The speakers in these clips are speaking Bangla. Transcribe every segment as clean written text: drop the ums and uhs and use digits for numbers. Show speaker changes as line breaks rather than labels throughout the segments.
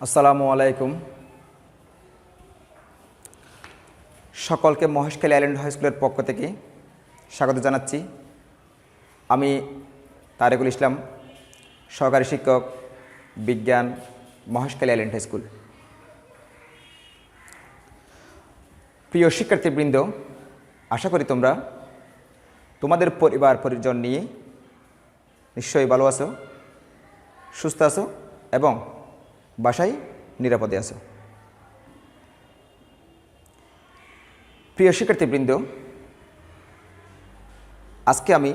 আসসালামু আলাইকুম। সকলকে মহেশখালী আইল্যান্ড হাই স্কুলের পক্ষ থেকে স্বাগত জানাচ্ছি। আমি তারেকুল ইসলাম, সহকারী শিক্ষক, বিজ্ঞান, মহেশখালী আইল্যান্ড হাই স্কুল। প্রিয় শিক্ষার্থীবৃন্দ, আশা করি তোমরা তোমাদের পরিবার পরিজন নিয়ে নিশ্চয়ই ভালো আছো, সুস্থ আছো এবং বাসায় নিরাপদে আছো। প্রিয় শিক্ষার্থীবৃন্দ, আজকে আমি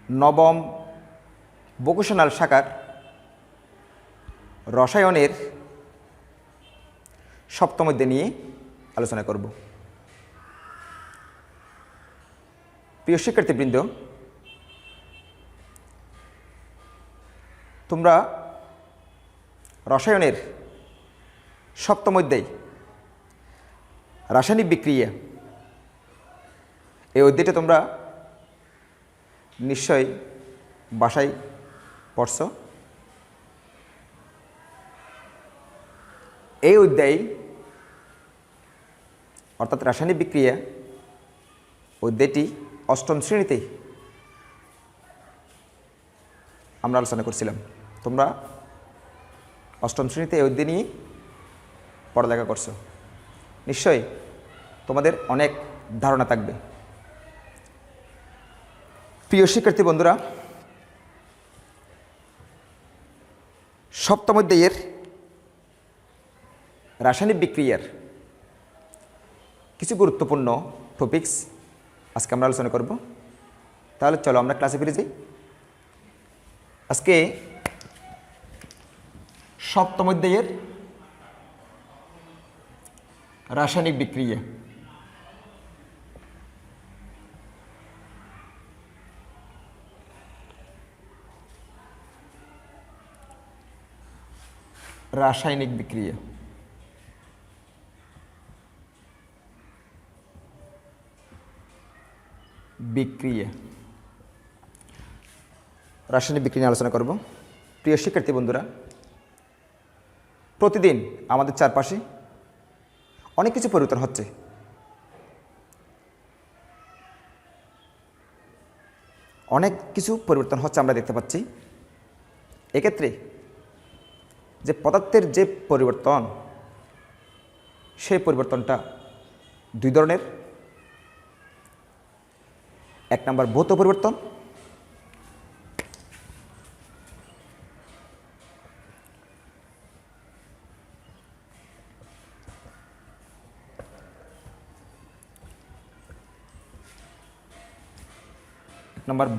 নবম ভোকেশনাল শাখার রসায়নের সপ্তম অধ্যায় নিয়ে আলোচনা করব। প্রিয় শিক্ষার্থীবৃন্দ, তোমরা রসায়নের সপ্তম অধ্যায় রাসায়নিক বিক্রিয়া এই অধ্যায়টা তোমরা নিশ্চয়ই বাসায় পড়ছ। এই অধ্যায় অর্থাৎ রাসায়নিক বিক্রিয়া অধ্যায়টি অষ্টম শ্রেণীতে আমরা আলোচনা করছিলাম। তোমরা অষ্টম শ্রেণীতে এই অধ্যায় নিয়ে পড়ালেখা করছো, নিশ্চয়ই তোমাদের অনেক ধারণা থাকবে। প্রিয় শিক্ষার্থী বন্ধুরা, সপ্তম অধ্যায়ের রাসায়নিক বিক্রিয়ার কিছু গুরুত্বপূর্ণ টপিকস আজকে আমরা আলোচনা করব। তাহলে চলো আমরা ক্লাসে ফিরে যাই। আজকে সপ্তম অধ্যায়ের রাসায়নিক বিক্রিয়া রাসায়নিক বিক্রিয়া বিক্রিয়া রাসায়নিক বিক্রিয়া নিয়ে আলোচনা করব। প্রিয় শিক্ষার্থী বন্ধুরা, প্রতিদিন আমাদের চারপাশে অনেক কিছু পরিবর্তন হচ্ছে। অনেক কিছু পরিবর্তন হচ্ছে আমরা দেখতে পাচ্ছি। এক্ষেত্রে যে পদার্থের যে পরিবর্তন, সেই পরিবর্তনটা দুই ধরনের। এক নম্বর ভৌত পরিবর্তন,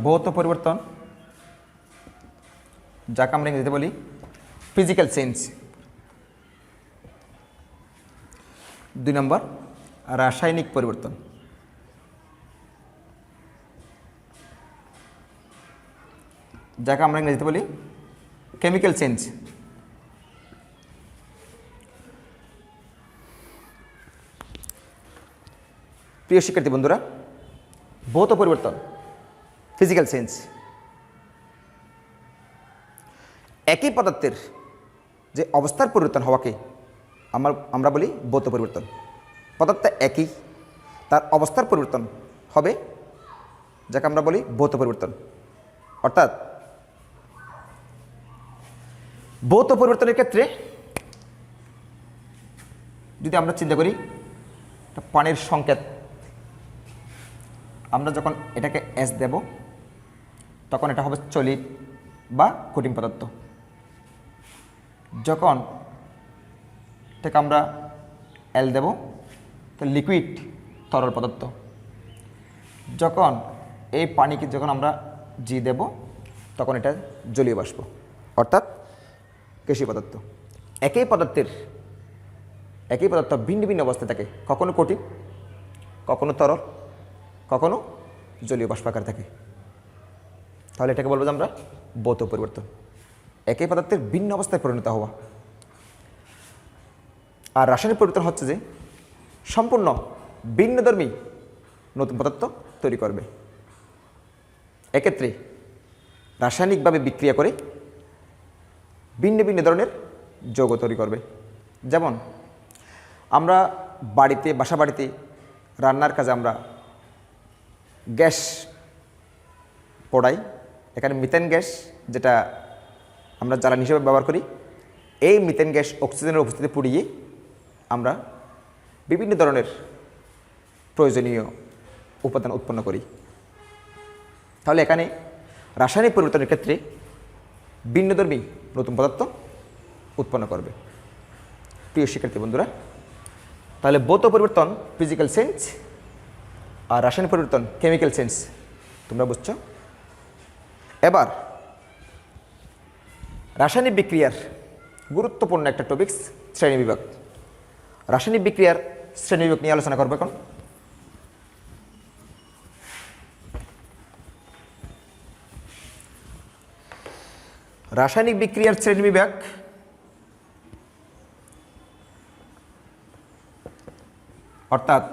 ভৌত পরিবর্তন যাকে আমরা ইংরেজিতে বলি ফিজিক্যাল চেঞ্জ। দুই নম্বর রাসায়নিক পরিবর্তন, যাকে আমরা ইংরেজিতে বলি কেমিক্যাল চেঞ্জ। প্রিয় শিক্ষার্থী বন্ধুরা, ভৌত পরিবর্তন ফিজিক্যাল চেঞ্জ, একই পদার্থের যে অবস্থার পরিবর্তন হওয়াকে আমরা বলি ভৌত পরিবর্তন। পদার্থ একই, তার অবস্থার পরিবর্তন হবে যাকে আমরা বলি ভৌত পরিবর্তন। অর্থাৎ ভৌত পরিবর্তনের ক্ষেত্রে যদি আমরা চিন্তা করি, পানির সংকেত, আমরা যখন এটাকে এস দেব তখন এটা হবে চলিত বা কঠিন পদার্থ। যখন এটাকে আমরা এল দেব তো লিকুইড তরল পদার্থ। যখন এই পানিকে যখন আমরা জি দেব তখন এটা জলীয় বাষ্প অর্থাৎ গ্যাসীয় পদার্থ। একই পদার্থ ভিন্ন ভিন্ন অবস্থায় থাকে, কখনো কঠিন, কখনো তরল, কখনো জলীয় বাষ্পাকার থাকে। তাহলে এটাকে বলবো যে আমরা ভৌত পরিবর্তন, একই পদার্থের ভিন্ন অবস্থায় পরিণত হওয়া। আর রাসায়নিক পরিবর্তন হচ্ছে যে সম্পূর্ণ ভিন্নধর্মী নতুন পদার্থ তৈরি করবে। এক্ষেত্রে রাসায়নিকভাবে বিক্রিয়া করে ভিন্ন ভিন্ন ধরনের যৌগ তৈরি করবে। যেমন আমরা বাসা বাড়িতে রান্নার কাজে আমরা গ্যাস পোড়াই, এখানে মিথেন গ্যাস যেটা আমরা জ্বালানি হিসেবে ব্যবহার করি, এই মিথেন গ্যাস অক্সিজেনের উপস্থিতি পুড়িয়ে আমরা বিভিন্ন ধরনের প্রয়োজনীয় উপাদান উৎপন্ন করি। তাহলে এখানে রাসায়নিক পরিবর্তনের ক্ষেত্রে ভিন্নধর্মী নতুন পদার্থ উৎপন্ন করবে। প্রিয় শিক্ষার্থী বন্ধুরা, তাহলে ভৌত পরিবর্তন ফিজিক্যাল সেন্স আর রাসায়নিক পরিবর্তন কেমিক্যাল সেন্স তোমরা বুঝছো। এবার রাসায়নিক বিক্রিয়ার গুরুত্বপূর্ণ একটা টপিকস শ্রেণীবিভাগ। রাসায়নিক বিক্রিয়ার শ্রেণীবিভাগ নিয়ে আলোচনা করবো এখন। রাসায়নিক বিক্রিয়ার শ্রেণীবিভাগ অর্থাৎ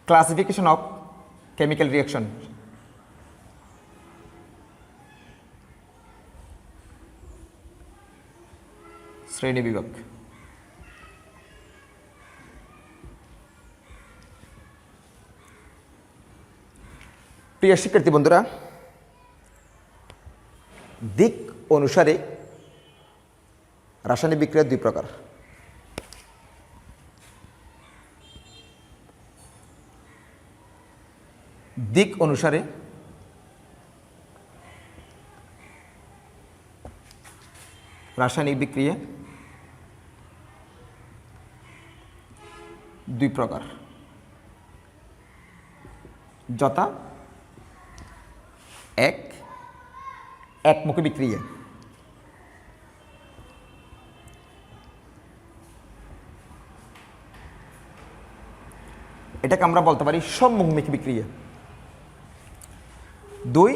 ক্লাসিফিকেশন অফ কেমিক্যাল রিঅ্যাকশন। শ্রেণীবিভাগ প্রিয় শিক্ষার্থী বন্ধুরা, দিক অনুসারে রাসায়নিক বিক্রিয়া দুই প্রকার। দিক অনুসারে রাসায়নিক বিক্রিয়া দুই প্রকার, যথা একমুখী বিক্রিয়া। এটাকে আমরা বলতে পারি সম্মুখমুখী বিক্রিয়া। দুই,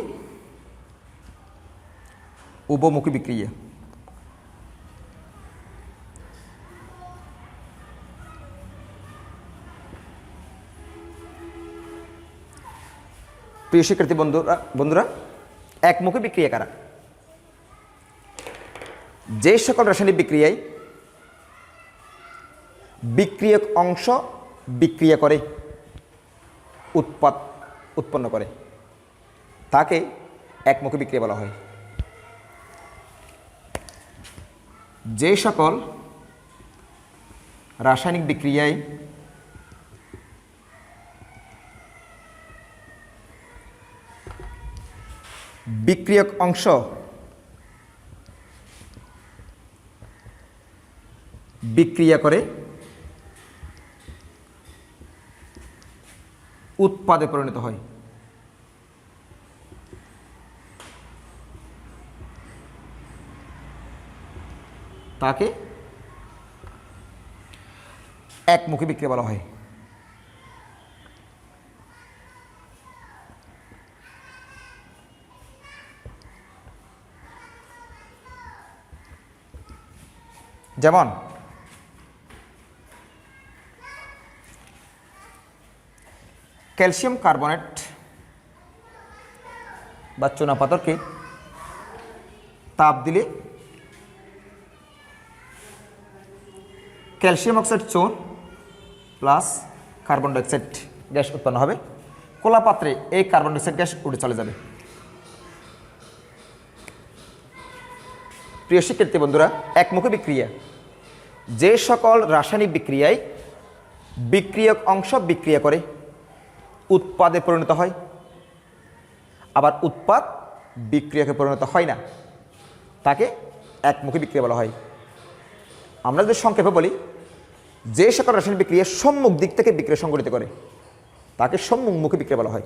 উভমুখী বিক্রিয়া। প্রিয় শিক্ষার্থী বন্ধুরা, একমুখী বিক্রিয়া কারা? যে সকল রাসায়নিক বিক্রিয়ায় বিক্রিয়ক অংশ বিক্রিয়া করে উৎপাদ উৎপন্ন করে তাকে একমুখী বিক্রিয়া বলা হয়। যে সকল রাসায়নিক বিক্রিয়ায় বিক্রিয়ক অংশ বিক্রিয়া করে উৎপাদে পরিণত হয় তাকে একমুখী বিক্রিয়া বলা হয়। যেমন ক্যালসিয়াম কার্বনেট বা চুনাপাথরকে তাপ দিলে ক্যালসিয়াম অক্সাইড চুন প্লাস কার্বন ডাইঅক্সাইড গ্যাস উৎপন্ন হবে। খোলা পাত্রে এই কার্বন ডাইঅক্সাইড গ্যাস উড়ে চলে যাবে। প্রিয় শিক্ষার্থী বন্ধুরা, একমুখী বিক্রিয়া যে সকল রাসায়নিক বিক্রিয়ায় বিক্রিয়ক অংশ বিক্রিয়া করে উৎপাদে পরিণত হয়, আবার উৎপাদ বিক্রিয়াকে পরিণত হয় না, তাকে একমুখী বিক্রিয়া বলা হয়। আমরা যদি সংক্ষেপে বলি, যে সকল রাসায়নিক বিক্রিয়া সম্মুখ দিক থেকে বিক্রিয়া সংঘটিত করে তাকে সম্মুখমুখী বিক্রিয়া বলা হয়।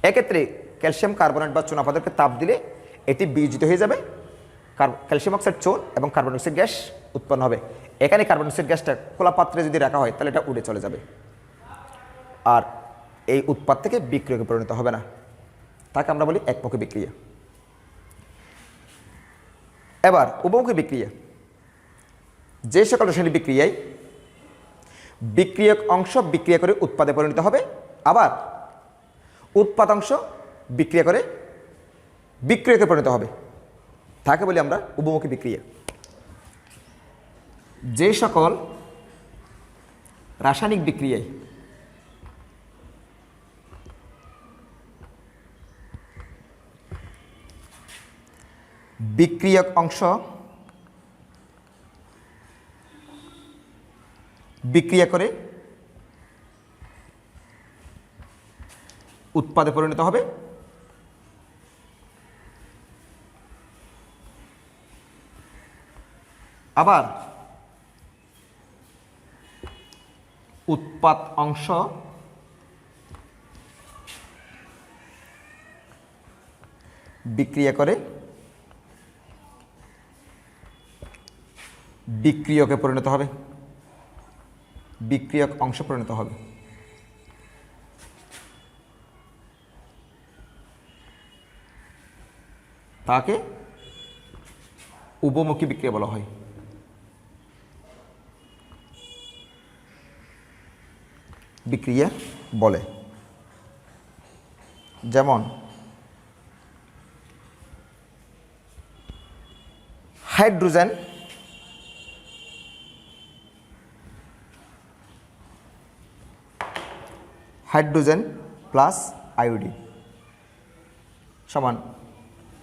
এক্ষেত্রে ক্যালসিয়াম কার্বনেট বা চুনাপাথরকে তাপ দিলে এটি বিয়োজিত হয়ে যাবে, ক্যালসিয়াম অক্সাইড চুন এবং কার্বন ডাইঅক্সাইড গ্যাস উৎপন্ন হবে। এখানে কার্বন ডাইঅক্সাইড গ্যাসটা খোলা পাত্রে যদি রাখা হয় তাহলে এটা উড়ে চলে যাবে, আর এই উৎপাদ থেকে বিক্রিয়াকে পরিণত হবে না, তাকে আমরা বলি একমুখী বিক্রিয়া। এবার উভমুখী বিক্রিয়া, যে সকল রাসায়নিক বিক্রিয়ায় বিক্রিয়ক অংশ বিক্রিয়া করে উৎপাদে পরিণত হবে, আবার উৎপাদ অংশ বিক্রিয়া করে বিক্রিয়াকে পরিণত হবে, তাকে বলি আমরা উভমুখী বিক্রিয়া। যে সকল রাসায়নিক বিক্রিয়ায় বিক্রিয়ক অংশ বিক্রিয়া করে উৎপাদে পরিণত হবে, আবার উৎপাদ অংশ বিক্রিয়া করে বিক্রিয়কে পরিণত হবে, বিক্রিয়ক অংশ পরিণত হবে। তাকে উভমুখী বিক্রিয়া বলা হয়। বিক্রিয়া বলে, যেমন হাইড্রোজেন প্লাস আয়োডিন সমান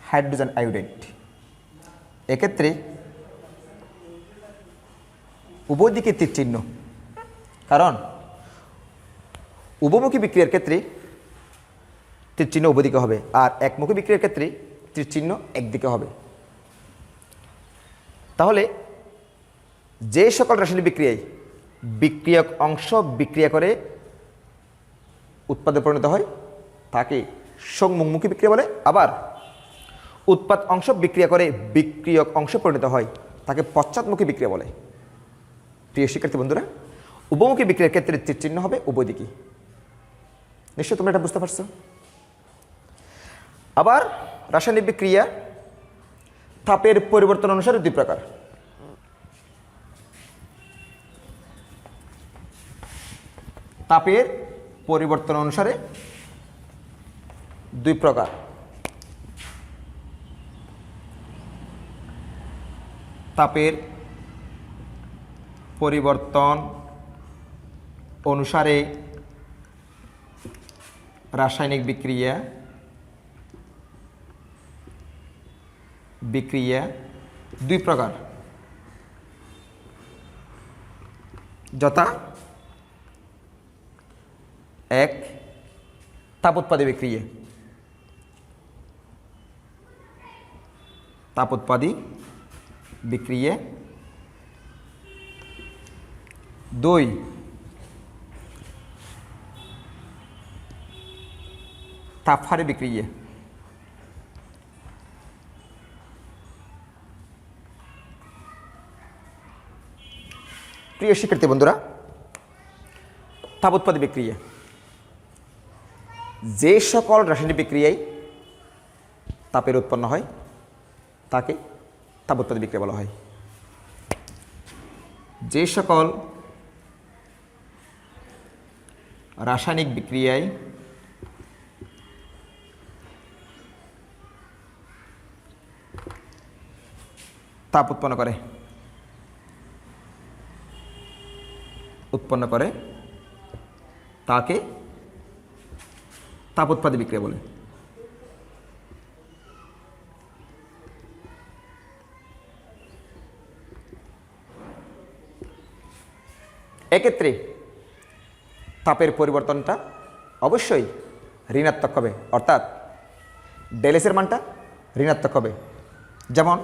হাইড্রোজেন আয়োডাইড। এক্ষেত্রে উভয় দিকে তীর চিহ্ন, কারণ উভমুখী বিক্রিয়ার ক্ষেত্রে তীর চিহ্ন উভয় দিকে হবে, আর একমুখী বিক্রিয়ার ক্ষেত্রে তীর চিহ্ন একদিকে হবে। তাহলে যে সকল রাসায়নিক বিক্রিয়ায় বিক্রিয়ক অংশ বিক্রিয়া করে উৎপাদে পরিণত হয় তাকে সম্মুখী বিক্রিয়া বলে, আবার উৎপাদ অংশ বিক্রিয়া করে বিক্রিয়ক অংশ পরিণত হয় তাকে পশ্চাৎমুখী বিক্রিয়া বলে। প্রিয় শিক্ষার্থী বন্ধুরা, উভমুখী বিক্রিয়ার ক্ষেত্রে তীর চিহ্ন হবে উভয় দিকে। নিশ্চয় তোমরা এটা বুঝতে পারছো। আবার রাসায়নিক বিক্রিয়া তাপের পরিবর্তন অনুসারে দুই প্রকার। তাপের পরিবর্তন অনুসারে দুই প্রকার। তাপের পরিবর্তন অনুসারে রাসায়নিক বিক্রিয়া দুই প্রকার, যথা এক তাপোৎপাদী বিক্রিয়া, দুই তাপহারে বিক্রিয়া। প্রিয় শিক্ষার্থী বন্ধুরা, তাপোৎপাদী বিক্রিয়া যে সকল রাসায়নিক বিক্রিয়ায় তাপের উৎপন্ন হয় তাকে তাপোৎপাদী বিক্রিয়া বলা হয়। যে সকল রাসায়নিক বিক্রিয়ায় তাপ উৎপন্ন করে তাকে তাপোৎপাদী বিক্রিয়া বলে। এক্ষেত্রে তাপের পরিবর্তনটা অবশ্যই ঋণাত্মক হবে, অর্থাৎ ডেলএসের মানটা ঋণাত্মক হবে। যেমন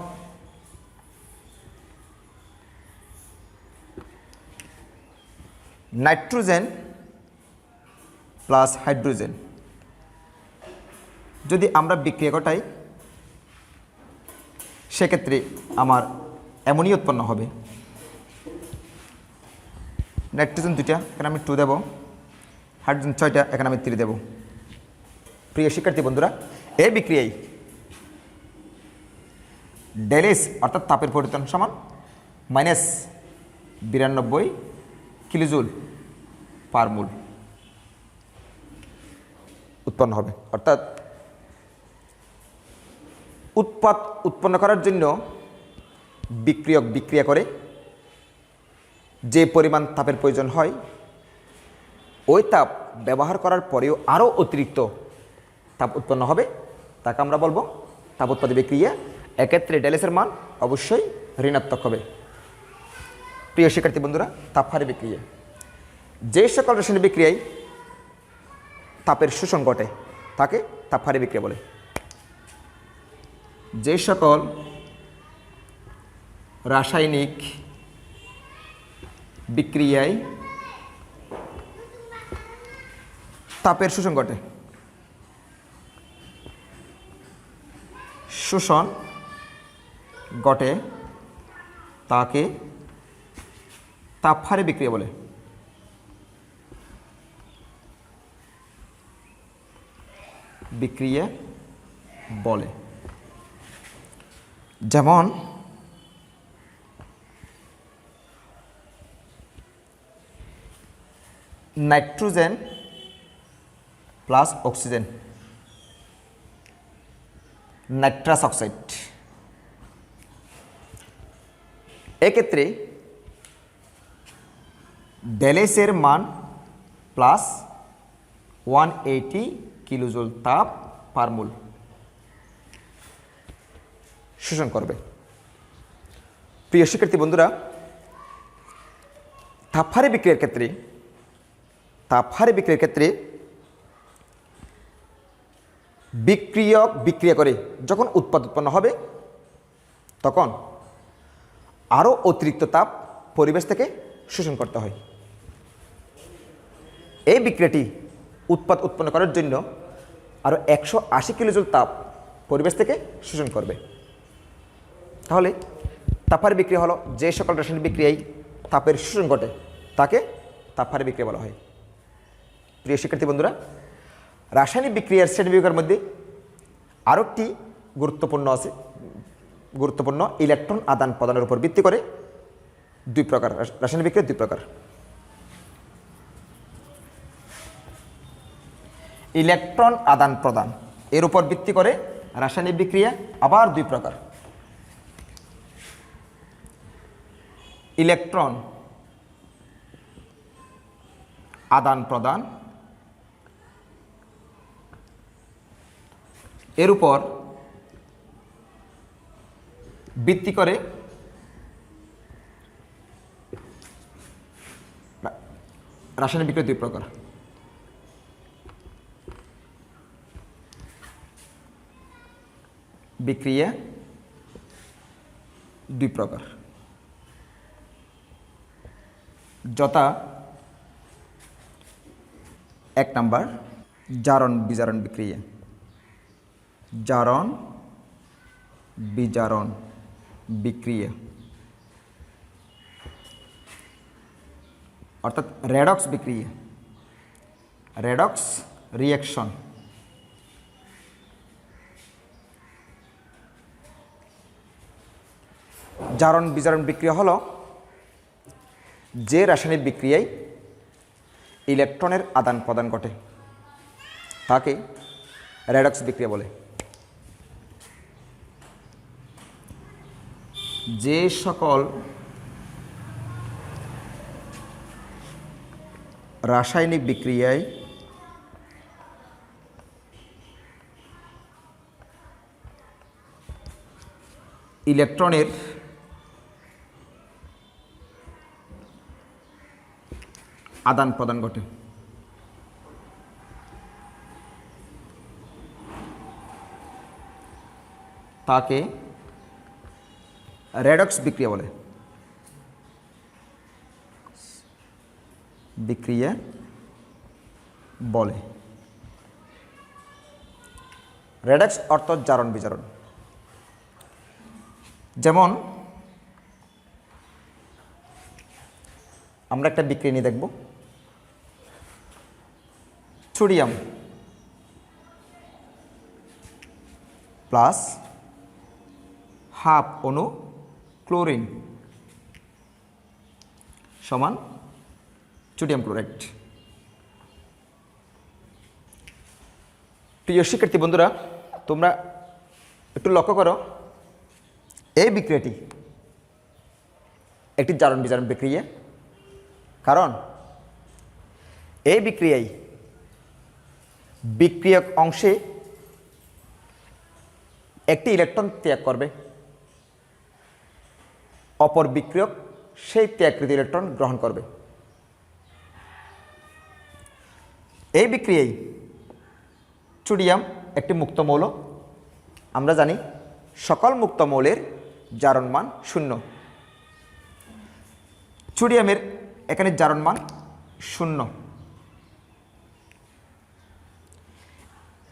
নাইট্রোজেন প্লাস হাইড্রোজেন যদি আমরা বিক্রিয়া ঘটাই সেক্ষেত্রে আমার অ্যামোনিয়া উৎপন্ন হবে। নাইট্রোজেন 2টা, এখানে আমি 2 দেব, হাইড্রোজেন 6টা, এখানে আমি 3 দেব। প্রিয় শিক্ষার্থী বন্ধুরা, এই বিক্রিয়ায় ডেলএস অর্থাৎ তাপের পরিবর্তন সমান -92 কিলোজুল পার মোল উৎপন্ন হবে, অর্থাৎ উৎপাদ উৎপন্ন করার জন্য বিক্রিয়ক বিক্রিয়া করে যে পরিমাণ তাপের প্রয়োজন হয় ওই তাপ ব্যবহার করার পরেও আরও অতিরিক্ত তাপ উৎপন্ন হবে, তাকে আমরা বলবো তাপ উৎপাদী বিক্রিয়া। এক্ষেত্রে ডেলেসের মান অবশ্যই ঋণাত্মক হবে। প্রিয় শিক্ষার্থী বন্ধুরা, তাপহারী বিক্রিয়া, যে সকল রাসায়নিক বিক্রিয়ায় তাপের শোষণ ঘটে তাকে তাপহারী বিক্রিয়া বলে। যে সকল রাসায়নিক বিক্রিয়ায় তাপের শোষণ ঘটে, তাকে তাপহারী বিক্রিয়া বলে। যেমন nitrogen plus oxygen, nitrous oxide. এক্ষেত্রে ডেলেসের মান প্লাস 180 কিলোজুল তাপ পার মোল শোষণ করবে। প্রিয় শিক্ষার্থী বন্ধুরা, তাপহারী বিক্রিয়ার ক্ষেত্রে বিক্রিয়ক বিক্রিয়া করে যখন উৎপাদ উৎপন্ন হবে তখন আরও অতিরিক্ত তাপ পরিবেশ থেকে শোষণ করতে হয়। এই বিক্রিয়াটি উৎপাদ উৎপন্ন করার জন্য আরও 180 কিলোজুল তাপ পরিবেশ থেকে শোষণ করবে। তাহলে তাপহারী বিক্রিয়া হলো যে সকল রাসায়নিক বিক্রিয়ায় তাপের শোষণ ঘটে তাকে তাপহারী বিক্রিয়া বলা হয়। প্রিয় শিক্ষার্থী বন্ধুরা, রাসায়নিক বিক্রিয়ার শ্রেণীবিভাগের মধ্যে আরও একটি গুরুত্বপূর্ণ ইলেকট্রন আদান প্রদানের উপর ভিত্তি করে দুই প্রকার রাসায়নিক বিক্রিয়া, দুই প্রকার। ইলেকট্রন আদান প্রদান এর উপর ভিত্তি করে রাসায়নিক বিক্রিয়া আবার দুই প্রকার। ইলেকট্রন আদান প্রদান এর উপর ভিত্তি করে রাসায়নিক বিক্রিয়া দুই প্রকার। বিক্রিয়া দুই প্রকার, যথা 1 নাম্বার জারণ বিজারণ বিক্রিয়া। জারণ বিজারণ বিক্রিয়া অর্থাৎ রেডক্স বিক্রিয়া, রেডক্স রিঅ্যাকশন। জারণ বিজারণ বিক্রিয়া হলো যে রাসায়নিক বিক্রিয়ায় ইলেকট্রনের আদান প্রদান ঘটে তাকে রেডক্স বিক্রিয়া বলে। যে সকল রাসায়নিক বিক্রিয়ায় ইলেকট্রনের আদান প্রদান ঘটে তাকে রেডক্স বিক্রিয়া বলে। রেডক্স অর্থাৎ জারণ বিজারণ। যেমন আমরা একটা বিক্রিয়া নিয়ে দেখব। সোডিয়াম প্লাস হাফ অণু ক্লোরিন সমান সোডিয়াম ক্লোরাইড। প্রিয় শিক্ষার্থী বন্ধুরা, তোমরা একটু লক্ষ্য করো, এই বিক্রিয়াটি একটি জারণ বিজারণ বিক্রিয়া, কারণ এই বিক্রিয়ায় বিক্রিয়ক অংশে একটি ইলেকট্রন ত্যাগ করবে, অপর বিক্রিয়ক সেই ত্যাগকৃত ইলেকট্রন গ্রহণ করবে। এই বিক্রিয়ায় সোডিয়াম একটি মুক্ত মৌল। আমরা জানি সকল মুক্ত মৌলের জারণ মান 0। সোডিয়ামের এখানে জারণ মান 0।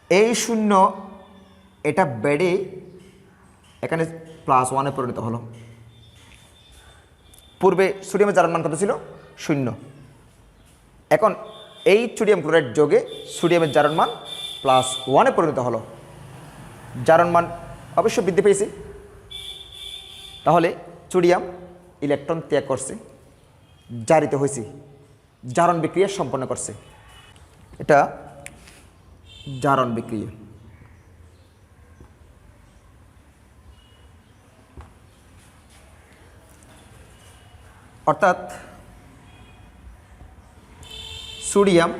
এই 0 এটা বেড়ে এখানে +1-এ পরিণত হলো। পূর্বে সোডিয়ামের জারণ মান কত ছিল? 0। এখন এই সোডিয়াম ক্লোরাইড যোগে সোডিয়ামের জারণ মান +1-এ পরিণত হলো। জারণ মান অবশ্য বৃদ্ধি পেয়েছে, তাহলে সোডিয়াম ইলেকট্রন ত্যাগ করছে, জারিত হয়েছে, জারণ বিক্রিয়া সম্পন্ন করছে। এটা জারণ বিক্রিয়া। অর্থাৎ সোডিয়াম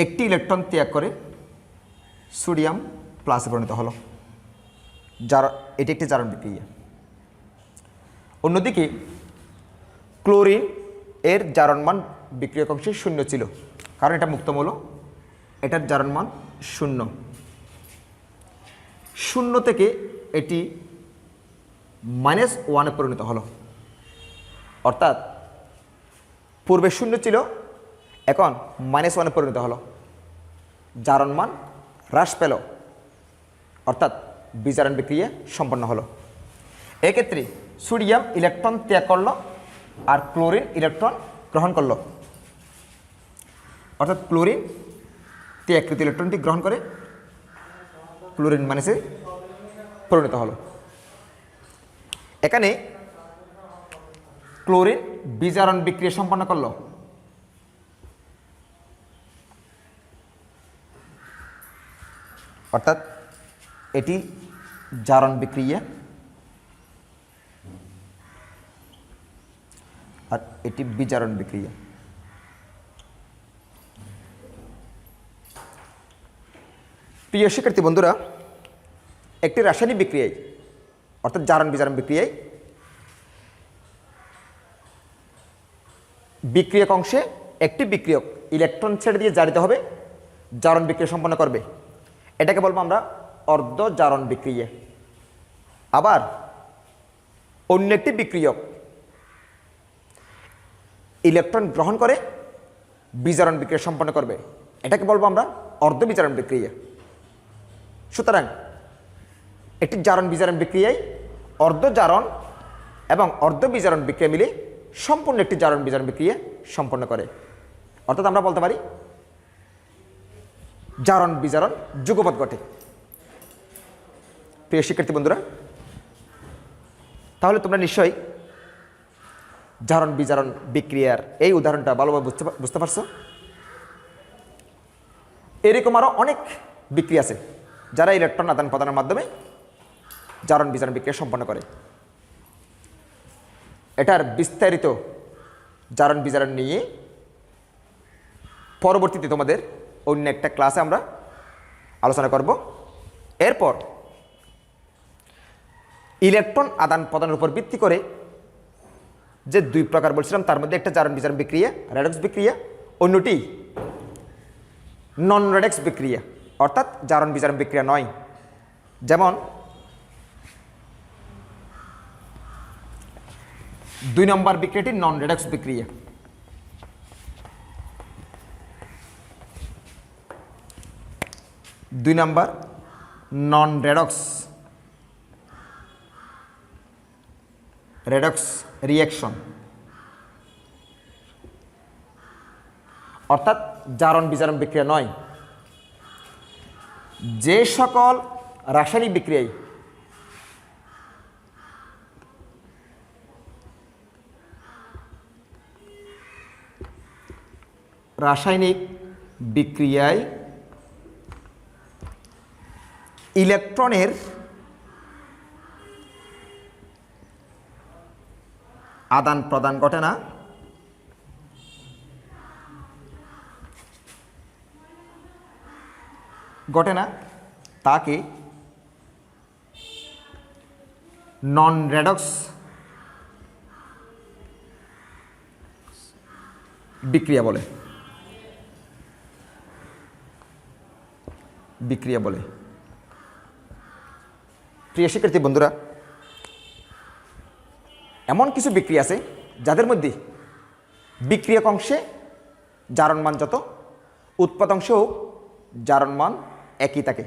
একটি ইলেকট্রন ত্যাগ করে সোডিয়াম প্লাসে পরিণত হলো, এটি একটি জারণ বিক্রিয়া। অন্যদিকে ক্লোরিন এর জারণ মান বিক্রিয়ক অংশে 0 ছিল, কারণ এটা মুক্ত মৌল, এটার জারণ মান 0। 0 থেকে এটি -1-এ পরিণত হলো। অর্থাৎ পূর্বে 0 ছিল, এখন -1-এ পরিণত হলো, জারণ মান হ্রাস পেল, অর্থাৎ বিজারণ বিক্রিয়া সম্পন্ন হলো। এক্ষেত্রে সোডিয়াম ইলেকট্রন ত্যাগ করলো আর ক্লোরিন ইলেকট্রন গ্রহণ করলো। অর্থাৎ ক্লোরিন ত্যাগকৃত ইলেকট্রনটি গ্রহণ করে ক্লোরিন -এ পরিণত হলো। এখানে ক্লোরিন বিজারণ বিক্রিয়া সম্পন্ন করলো। অর্থাৎ এটি জারণ বিক্রিয়া আর এটি বিজারণ বিক্রিয়া। প্রিয় শিক্ষার্থী বন্ধুরা, একটি রাসায়নিক বিক্রিয়ায় অর্থাৎ জারণ বিজারণ বিক্রিয়ায় বিক্রিয়ক অংশে একটি বিক্রিয়ক ইলেকট্রন ছেড়ে দিয়ে জারিত হবে, জারণ বিক্রিয়া সম্পন্ন করবে। এটাকে বলবো আমরা অর্ধ জারণ বিক্রিয়া। আবার অন্য একটি বিক্রিয়ক ইলেকট্রন গ্রহণ করে বিজারণ বিক্রিয়া সম্পন্ন করবে, এটাকে বলবো আমরা অর্ধ বিজারণ বিক্রিয়া। সুতরাং একটি জারণ বিজারণ বিক্রিয়ায় অর্ধ জারণ এবং অর্ধ বিজারণ বিক্রিয়া মিলে সম্পূর্ণ একটি জারণ বিজারণ বিক্রিয়া সম্পন্ন করে। অর্থাৎ আমরা বলতে পারি জারণ বিজারণ যুগপৎ ঘটে। প্রিয় শিক্ষার্থী বন্ধুরা, তাহলে তোমরা নিশ্চয়ই জারণ বিজারণ বিক্রিয়ার এই উদাহরণটা ভালোভাবে বুঝতে পারছো। এরকম আরও অনেক বিক্রিয়া আছে যারা ইলেকট্রন আদান প্রদানের মাধ্যমে জারণ বিজারণ বিক্রিয়া সম্পন্ন করে। এটার বিস্তারিত জারণ বিজারণ নিয়ে পরবর্তীতে তোমাদের অন্য একটা ক্লাসে আমরা আলোচনা করব। এরপর ইলেকট্রন আদান প্রদানের উপর ভিত্তি করে যে 2 প্রকার বলছিলাম, তার মধ্যে একটা জারণ বিজারণ বিক্রিয়া রেডক্স বিক্রিয়া, অন্যটি নন রেডক্স বিক্রিয়া অর্থাৎ জারণ বিজারণ বিক্রিয়া নয়। যেমন 2 নম্বর বিক্রিয়াটি নন রেডক্স বিক্রিয়া। দুই নাম্বার নন রেডক্স রিঅ্যাকশন অর্থাৎ জারণ বিজারণ বিক্রিয়া নয়। যে সকল রাসায়নিক বিক্রিয়ায় ইলেকট্রনের আদান প্রদান ঘটে না, তাকে নন রেডক্স বিক্রিয়া বলে। প্রিয় শিক্ষার্থী বন্ধুরা, এমন কিছু বিক্রিয়া আছে যাদের মধ্যে বিক্রিয়ক অংশে জারণ মান যত, উৎপাদংশেও জারণ মান একই থাকে,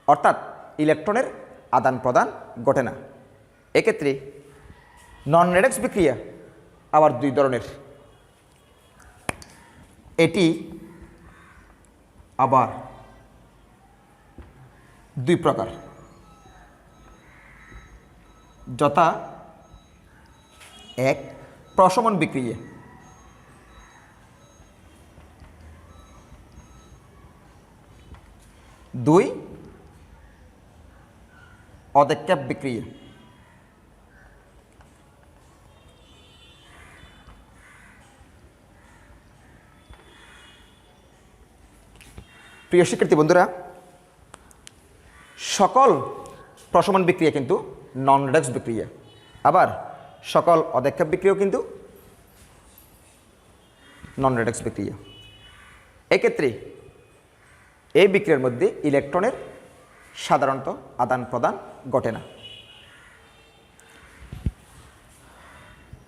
অর্থাৎ ইলেকট্রনের আদান প্রদান ঘটে না। এক্ষেত্রে নন রেডক্স বিক্রিয়া আবার দুই ধরনের। এটি আবার দুই প্রকার, যথা এক প্রশমন বিক্রিয়া, দুই অদেক্ষেপ বিক্রিয়া। প্রিয় শিক্ষার্থী বন্ধুরা, সকল প্রশমন বিক্রিয়া কিন্তু নন রেডক্স বিক্রিয়া, আবার সকল অদেক্ষেপ বিক্রিয়াও কিন্তু নন রেডক্স বিক্রিয়া। এক্ষেত্রে এই বিক্রিয়ার মধ্যে ইলেকট্রনের সাধারণত আদান প্রদান ঘটে না।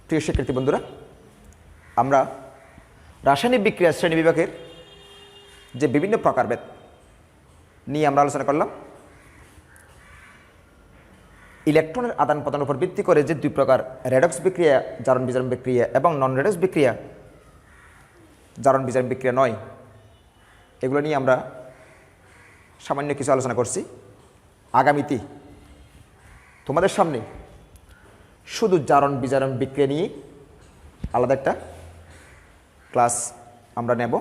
প্রিয় শিক্ষার্থী বন্ধুরা, আমরা রাসায়নিক বিক্রিয়া শ্রেণী বিভাগের যে বিভিন্ন প্রকারভেদ নিয়ে আমরা আলোচনা করলাম। ইলেকট্রনের আদান প্রদানের উপর ভিত্তি করে যে দুই প্রকার রেডক্স বিক্রিয়া, জারণ বিজারণ বিক্রিয়া, এবং নন রেডক্স বিক্রিয়া, জারণ বিজারণ বিক্রিয়া নয়, এগুলো নিয়ে আমরা সামান্য কিছু আলোচনা করছি। আগামীতে তোমাদের সামনে শুধু জারণ বিজারণ বিক্রিয়া নিয়ে আলাদা একটা ক্লাস আমরা নেব,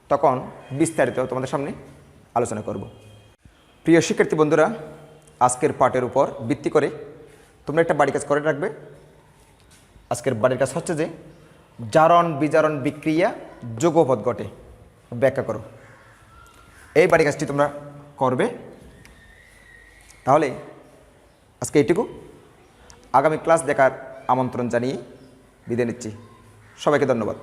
তখন বিস্তারিত তোমাদের সামনে আলোচনা করব। প্রিয় শিক্ষার্থী বন্ধুরা, আজকের পাঠের উপর ভিত্তি করে তোমরা একটা বাড়ি কাজ করে রাখবে। আজকের বাড়ির কাজ হচ্ছে যে জারণ বিজারণ বিক্রিয়া যৌগপদ ঘটে ব্যাখ্যা করো। এই বাড়ি কাজটি তোমরা করবে। তাহলে আজকে এইটুকু, আগামী ক্লাস দেখার আমন্ত্রণ জানিয়ে বিদায় নিচ্ছি। সবাইকে ধন্যবাদ।